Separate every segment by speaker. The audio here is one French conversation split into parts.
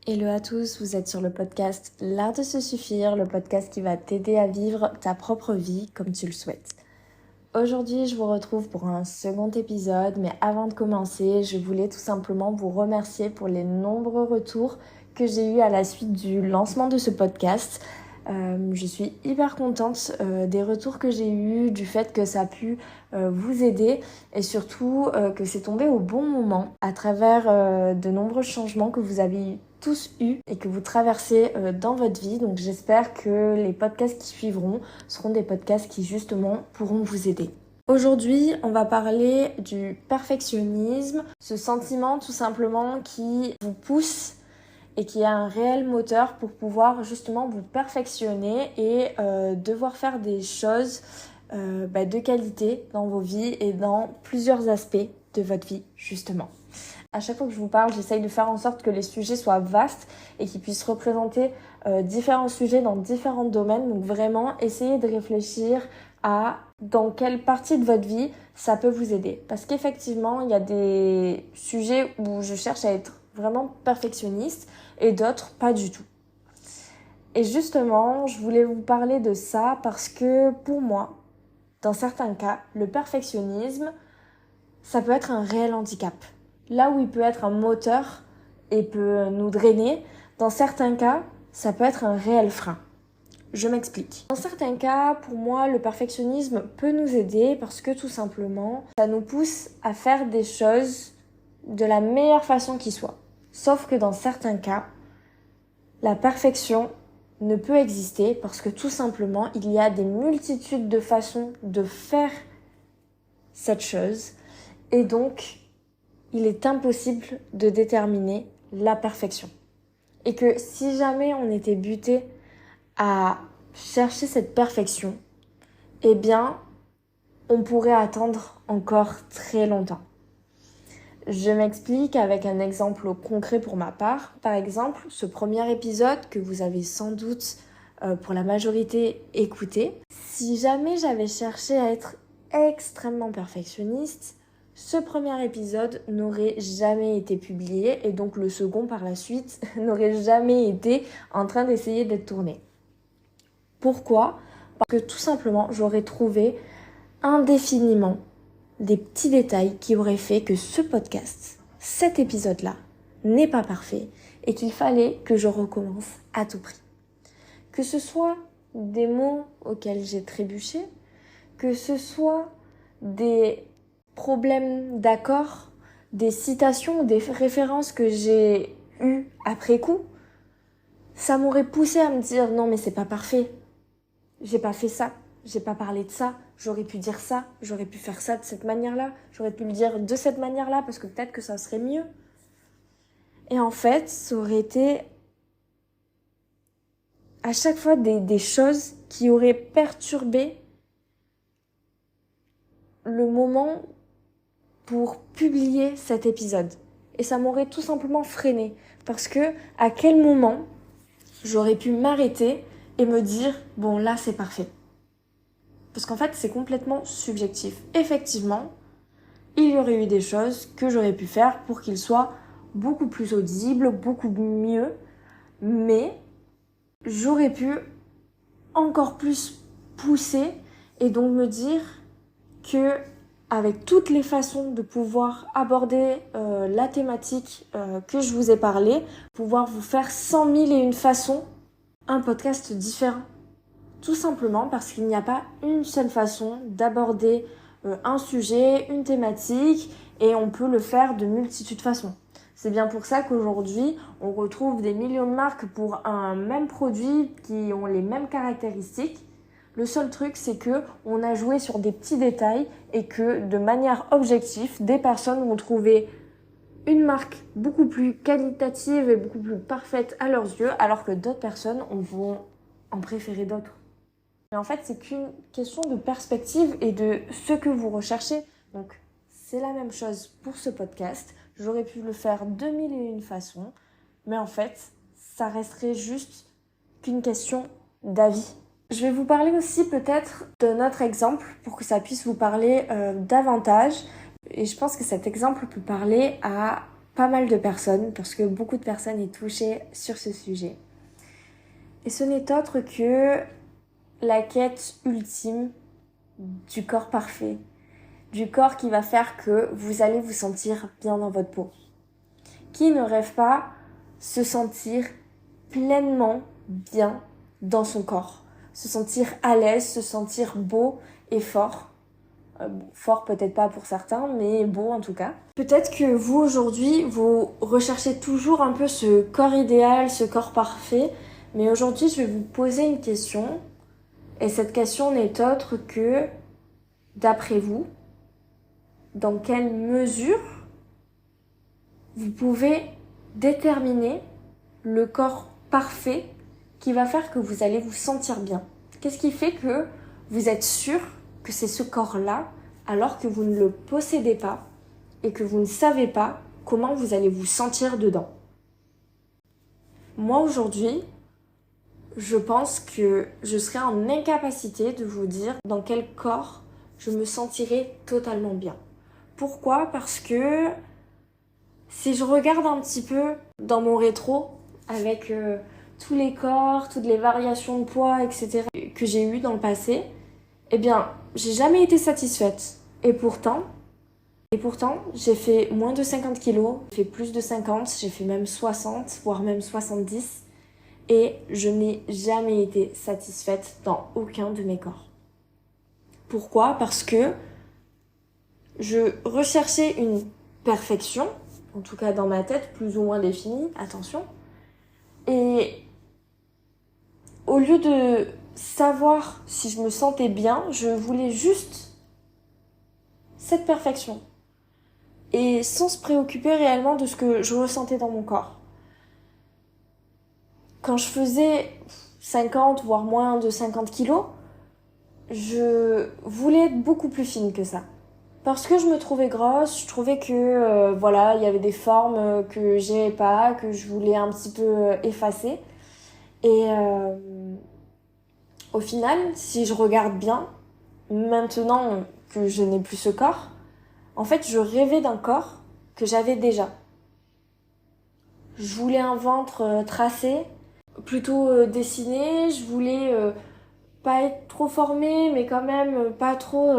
Speaker 1: Hello à tous, vous êtes sur le podcast L'Art de se suffire, le podcast qui va t'aider à vivre ta propre vie comme tu le souhaites. Aujourd'hui, je vous retrouve pour un second épisode, mais avant de commencer, je voulais tout simplement vous remercier pour les nombreux retours que j'ai eus à la suite du lancement de ce podcast. Je suis hyper contente des retours que j'ai eus, du fait que ça a pu vous aider et surtout que c'est tombé au bon moment à travers de nombreux changements que vous avez tous eu et que vous traversez dans votre vie. Donc j'espère que les podcasts qui suivront seront des podcasts qui justement pourront vous aider. Aujourd'hui, on va parler du perfectionnisme, ce sentiment tout simplement qui vous pousse et qui a un réel moteur pour pouvoir justement vous perfectionner et devoir faire des choses de qualité dans vos vies et dans plusieurs aspects de votre vie justement. À chaque fois que je vous parle, j'essaye de faire en sorte que les sujets soient vastes et qu'ils puissent représenter différents sujets dans différents domaines. Donc vraiment, essayez de réfléchir à dans quelle partie de votre vie ça peut vous aider. Parce qu'effectivement, il y a des sujets où je cherche à être vraiment perfectionniste et d'autres pas du tout. Et justement, je voulais vous parler de ça parce que pour moi, dans certains cas, le perfectionnisme, ça peut être un réel handicap. Là où il peut être un moteur et peut nous drainer, dans certains cas, ça peut être un réel frein. Je m'explique. Dans certains cas, pour moi, le perfectionnisme peut nous aider parce que tout simplement, ça nous pousse à faire des choses de la meilleure façon qui soit. Sauf que dans certains cas, la perfection ne peut exister parce que tout simplement, il y a des multitudes de façons de faire cette chose. Et donc, il est impossible de déterminer la perfection. Et que si jamais on était buté à chercher cette perfection, eh bien, on pourrait attendre encore très longtemps. Je m'explique avec un exemple concret pour ma part. Par exemple, ce premier épisode que vous avez sans doute pour la majorité écouté. Si jamais j'avais cherché à être extrêmement perfectionniste, ce premier épisode n'aurait jamais été publié et donc le second par la suite n'aurait jamais été en train d'essayer d'être tourné. Pourquoi ? Parce que tout simplement, j'aurais trouvé indéfiniment des petits détails qui auraient fait que ce podcast, cet épisode-là, n'est pas parfait et qu'il fallait que je recommence à tout prix. Que ce soit des mots auxquels j'ai trébuché, que ce soit des problèmes d'accord, des citations, des références que j'ai eues après coup, ça m'aurait poussé à me dire non mais c'est pas parfait. J'ai pas fait ça, j'ai pas parlé de ça, j'aurais pu dire ça, j'aurais pu faire ça de cette manière-là, j'aurais pu le dire de cette manière-là parce que peut-être que ça serait mieux. Et en fait, ça aurait été à chaque fois des choses qui auraient perturbé le moment pour publier cet épisode. Et ça m'aurait tout simplement freiné parce que à quel moment j'aurais pu m'arrêter et me dire bon là c'est parfait. Parce qu'en fait, c'est complètement subjectif. Effectivement, il y aurait eu des choses que j'aurais pu faire pour qu'ils soient beaucoup plus audibles, beaucoup mieux, mais j'aurais pu encore plus pousser et donc me dire que avec toutes les façons de pouvoir aborder la thématique que je vous ai parlé, pouvoir vous faire 100 000 et une façons, un podcast différent. Tout simplement parce qu'il n'y a pas une seule façon d'aborder un sujet, une thématique, et on peut le faire de multitudes de façons. C'est bien pour ça qu'aujourd'hui, on retrouve des millions de marques pour un même produit qui ont les mêmes caractéristiques. Le seul truc, c'est que on a joué sur des petits détails et que de manière objective, des personnes vont trouver une marque beaucoup plus qualitative et beaucoup plus parfaite à leurs yeux, alors que d'autres personnes vont en préférer d'autres. Mais en fait, c'est qu'une question de perspective et de ce que vous recherchez. Donc, c'est la même chose pour ce podcast. J'aurais pu le faire de mille et une façons, mais en fait, ça resterait juste qu'une question d'avis. Je vais vous parler aussi peut-être d'un autre exemple pour que ça puisse vous parler davantage. Et je pense que cet exemple peut parler à pas mal de personnes, parce que beaucoup de personnes sont touchées sur ce sujet. Et ce n'est autre que la quête ultime du corps parfait, du corps qui va faire que vous allez vous sentir bien dans votre peau. Qui ne rêve pas se sentir pleinement bien dans son corps, se sentir à l'aise, se sentir beau et fort. Fort peut-être pas pour certains, mais beau en tout cas. Peut-être que vous aujourd'hui, vous recherchez toujours un peu ce corps idéal, ce corps parfait, mais aujourd'hui je vais vous poser une question, et cette question n'est autre que, d'après vous, dans quelle mesure vous pouvez déterminer le corps parfait qui va faire que vous allez vous sentir bien. Qu'est-ce qui fait que vous êtes sûr que c'est ce corps-là alors que vous ne le possédez pas et que vous ne savez pas comment vous allez vous sentir dedans? Moi aujourd'hui, je pense que je serai en incapacité de vous dire dans quel corps je me sentirai totalement bien. Pourquoi? Parce que si je regarde un petit peu dans mon rétro avec tous les corps, toutes les variations de poids, etc. que j'ai eues dans le passé, eh bien, j'ai jamais été satisfaite. Et pourtant, j'ai fait moins de 50 kilos, j'ai fait plus de 50, j'ai fait même 60, voire même 70. Et je n'ai jamais été satisfaite dans aucun de mes corps. Pourquoi? Parce que je recherchais une perfection, en tout cas dans ma tête, plus ou moins définie, attention. Et au lieu de savoir si je me sentais bien, je voulais juste cette perfection. Et sans se préoccuper réellement de ce que je ressentais dans mon corps. Quand je faisais 50, voire moins de 50 kilos, je voulais être beaucoup plus fine que ça. Parce que je me trouvais grosse, je trouvais que il y avait des formes que j'aimais pas, que je voulais un petit peu effacer. Et au final, si je regarde bien, maintenant que je n'ai plus ce corps, en fait, je rêvais d'un corps que j'avais déjà. Je voulais un ventre tracé, plutôt dessiné, je voulais pas être trop formée, mais quand même pas trop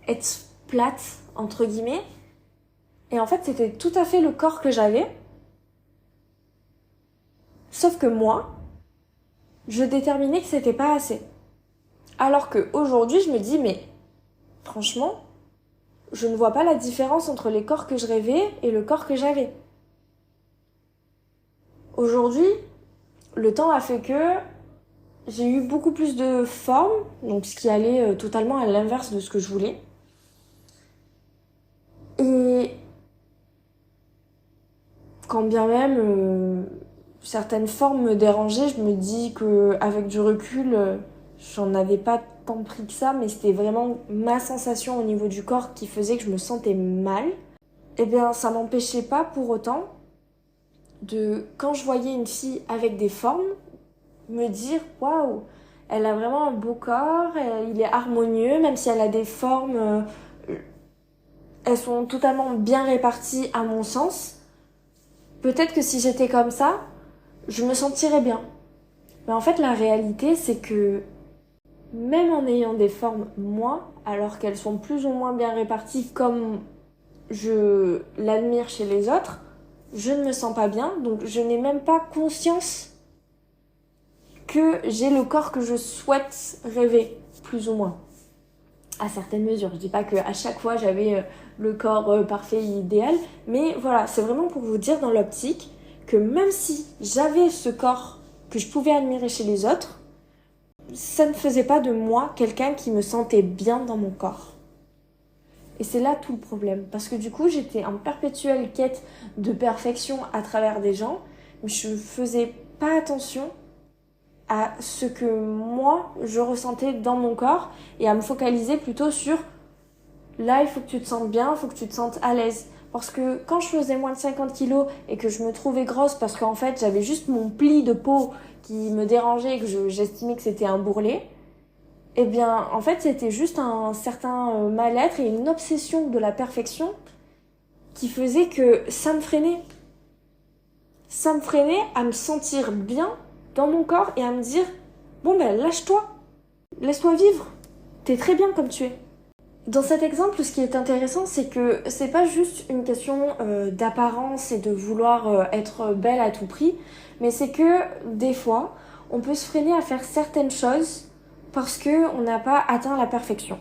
Speaker 1: être plate, entre guillemets. Et en fait, c'était tout à fait le corps que j'avais. Sauf que moi, je déterminais que c'était pas assez. Alors qu'aujourd'hui, je me dis, mais franchement, je ne vois pas la différence entre les corps que je rêvais et le corps que j'avais. Aujourd'hui, le temps a fait que j'ai eu beaucoup plus de forme, donc ce qui allait totalement à l'inverse de ce que je voulais. Et quand bien même certaines formes me dérangeaient, je me dis qu'avec du recul, j'en avais pas tant pris que ça, mais c'était vraiment ma sensation au niveau du corps qui faisait que je me sentais mal. Eh bien, ça m'empêchait pas pour autant de, quand je voyais une fille avec des formes, me dire waouh, elle a vraiment un beau corps, il est harmonieux, même si elle a des formes, elles sont totalement bien réparties à mon sens. Peut-être que si j'étais comme ça, je me sentirais bien. Mais en fait, la réalité, c'est que même en ayant des formes, moi, alors qu'elles sont plus ou moins bien réparties comme je l'admire chez les autres, je ne me sens pas bien, donc je n'ai même pas conscience que j'ai le corps que je souhaite rêver, plus ou moins, à certaines mesures. Je dis pas qu'à chaque fois j'avais le corps parfait, idéal, mais voilà, c'est vraiment pour vous dire dans l'optique que même si j'avais ce corps que je pouvais admirer chez les autres, ça ne faisait pas de moi quelqu'un qui me sentait bien dans mon corps. Et c'est là tout le problème, parce que du coup j'étais en perpétuelle quête de perfection à travers des gens, mais je faisais pas attention à ce que moi je ressentais dans mon corps et à me focaliser plutôt sur là il faut que tu te sentes bien, il faut que tu te sentes à l'aise. Parce que quand je faisais moins de 50 kilos et que je me trouvais grosse parce qu'en fait j'avais juste mon pli de peau qui me dérangeait et que j'estimais que c'était un bourrelet, eh bien en fait c'était juste un certain mal-être et une obsession de la perfection qui faisait que ça me freinait. Ça me freinait à me sentir bien dans mon corps et à me dire « Bon ben lâche-toi, laisse-toi vivre, t'es très bien comme tu es ». Dans cet exemple, ce qui est intéressant, c'est que c'est pas juste une question d'apparence et de vouloir être belle à tout prix, mais c'est que des fois, on peut se freiner à faire certaines choses parce qu'on n'a pas atteint la perfection.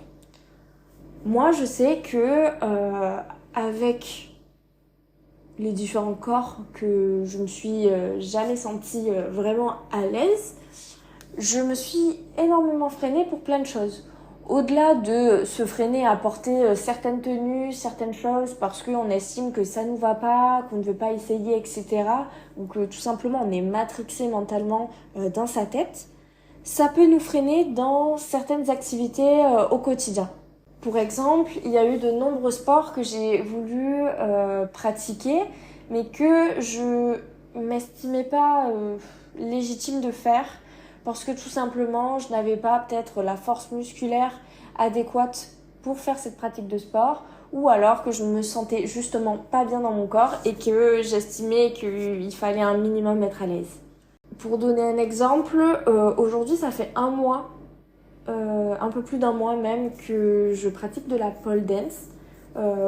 Speaker 1: Moi, je sais que avec les différents corps que je me suis jamais sentie vraiment à l'aise, je me suis énormément freinée pour plein de choses. Au-delà de se freiner à porter certaines tenues, certaines choses parce qu'on estime que ça nous va pas, qu'on ne veut pas essayer, etc. Donc tout simplement on est matrixé mentalement dans sa tête. Ça peut nous freiner dans certaines activités au quotidien. Pour exemple, il y a eu de nombreux sports que j'ai voulu pratiquer, mais que je m'estimais pas légitime de faire parce que tout simplement, je n'avais pas peut-être la force musculaire adéquate pour faire cette pratique de sport, ou alors que je me sentais justement pas bien dans mon corps et que j'estimais qu'il fallait un minimum être à l'aise. Pour donner un exemple, aujourd'hui ça fait un mois, un peu plus d'un mois même, que je pratique de la pole dance,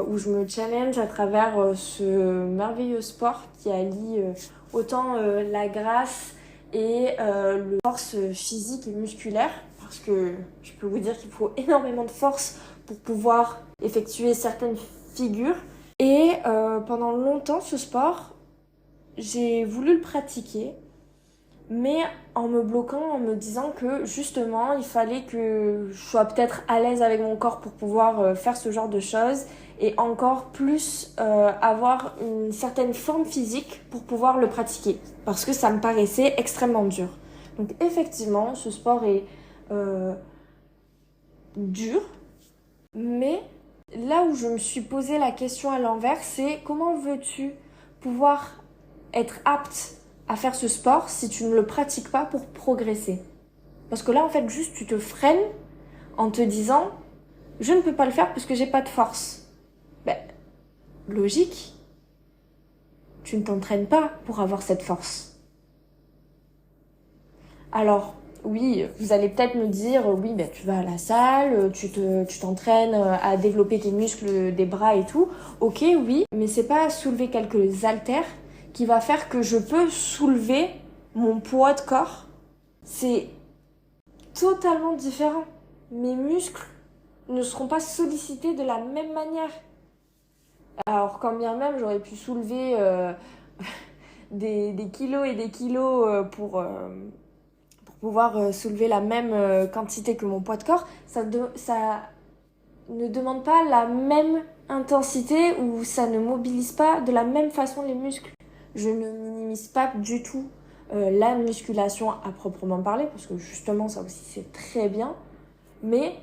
Speaker 1: où je me challenge à travers ce merveilleux sport qui allie autant la grâce et la force physique et musculaire, parce que je peux vous dire qu'il faut énormément de force pour pouvoir effectuer certaines figures. Et pendant longtemps, ce sport, j'ai voulu le pratiquer, mais en me bloquant, en me disant que justement, il fallait que je sois peut-être à l'aise avec mon corps pour pouvoir faire ce genre de choses et encore plus avoir une certaine forme physique pour pouvoir le pratiquer parce que ça me paraissait extrêmement dur. Donc effectivement, ce sport est dur, mais là où je me suis posé la question à l'envers, c'est comment veux-tu pouvoir être apte à faire ce sport si tu ne le pratiques pas pour progresser? Parce que là, en fait, juste tu te freines en te disant je ne peux pas le faire parce que j'ai pas de force. Ben, logique. Tu ne t'entraînes pas pour avoir cette force. Alors, oui, vous allez peut-être me dire, oui, ben, tu vas à la salle, tu t'entraînes à développer tes muscles des bras et tout. Ok, oui, mais c'est pas soulever quelques haltères qui va faire que je peux soulever mon poids de corps. C'est totalement différent. Mes muscles ne seront pas sollicités de la même manière. Alors quand bien même j'aurais pu soulever des kilos et des kilos pour pouvoir soulever la même quantité que mon poids de corps, ça ne demande pas la même intensité ou ça ne mobilise pas de la même façon les muscles. Je ne minimise pas du tout la musculation à proprement parler, parce que justement ça aussi c'est très bien, mais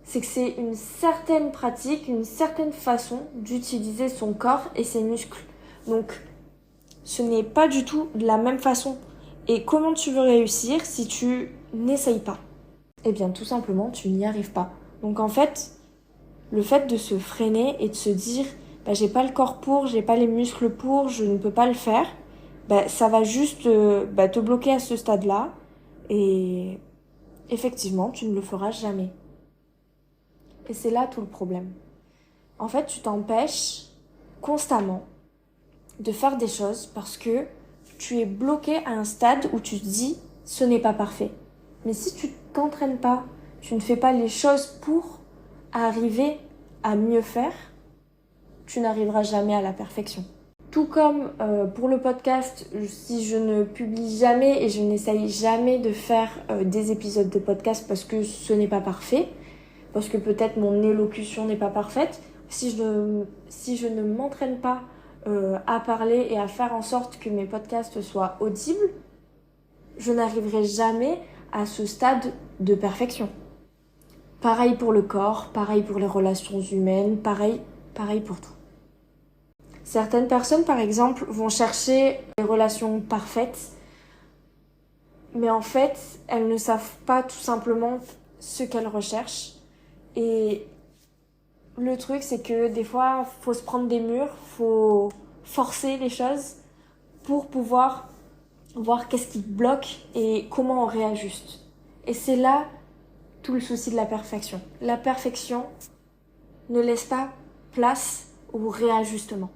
Speaker 1: c'est que c'est une certaine pratique, une certaine façon d'utiliser son corps et ses muscles. Donc ce n'est pas du tout de la même façon. Et comment tu veux réussir si tu n'essayes pas? Eh bien tout simplement tu n'y arrives pas. Donc en fait, le fait de se freiner et de se dire bah, j'ai pas le corps pour, j'ai pas les muscles pour, je ne peux pas le faire, bah, ça va juste te bloquer à ce stade-là et effectivement tu ne le feras jamais. Et c'est là tout le problème. En fait, tu t'empêches constamment de faire des choses parce que tu es bloqué à un stade où tu te dis ce n'est pas parfait. Mais si tu ne t'entraînes pas, tu ne fais pas les choses pour arriver à mieux faire, tu n'arriveras jamais à la perfection. Tout comme pour le podcast, si je ne publie jamais et je n'essaye jamais de faire des épisodes de podcast parce que ce n'est pas parfait, parce que peut-être mon élocution n'est pas parfaite, si je ne m'entraîne pas à parler et à faire en sorte que mes podcasts soient audibles, je n'arriverai jamais à ce stade de perfection. Pareil pour le corps, pareil pour les relations humaines, pareil pour tout. Certaines personnes, par exemple, vont chercher des relations parfaites, mais en fait, elles ne savent pas tout simplement ce qu'elles recherchent. Et Le truc, c'est que des fois, faut se prendre des murs, faut forcer les choses pour pouvoir voir qu'est-ce qui bloque et comment on réajuste. Et c'est là tout le souci de la perfection. La perfection ne laisse pas place au réajustement.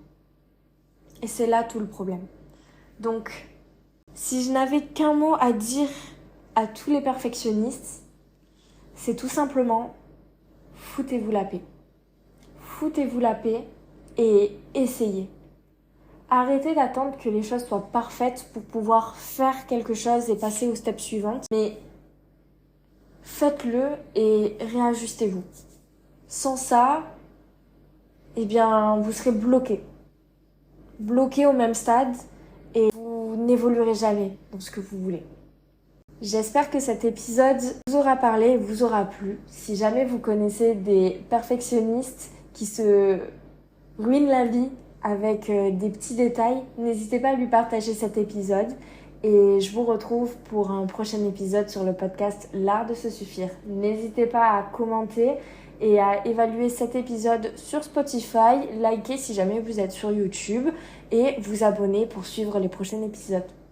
Speaker 1: Et c'est là tout le problème. Donc, si je n'avais qu'un mot à dire à tous les perfectionnistes, c'est tout simplement foutez-vous la paix. Foutez-vous la paix et essayez. Arrêtez d'attendre que les choses soient parfaites pour pouvoir faire quelque chose et passer au step suivant. Mais faites-le et réajustez-vous. Sans ça, eh bien, vous serez bloqué. Bloqué au même stade et vous n'évoluerez jamais dans ce que vous voulez. J'espère que cet épisode vous aura parlé, vous aura plu. Si jamais vous connaissez des perfectionnistes qui se ruinent la vie avec des petits détails, n'hésitez pas à lui partager cet épisode. Et je vous retrouve pour un prochain épisode sur le podcast L'Art de se suffire. N'hésitez pas à commenter et à évaluer cet épisode sur Spotify, liker si jamais vous êtes sur YouTube et vous abonner pour suivre les prochains épisodes.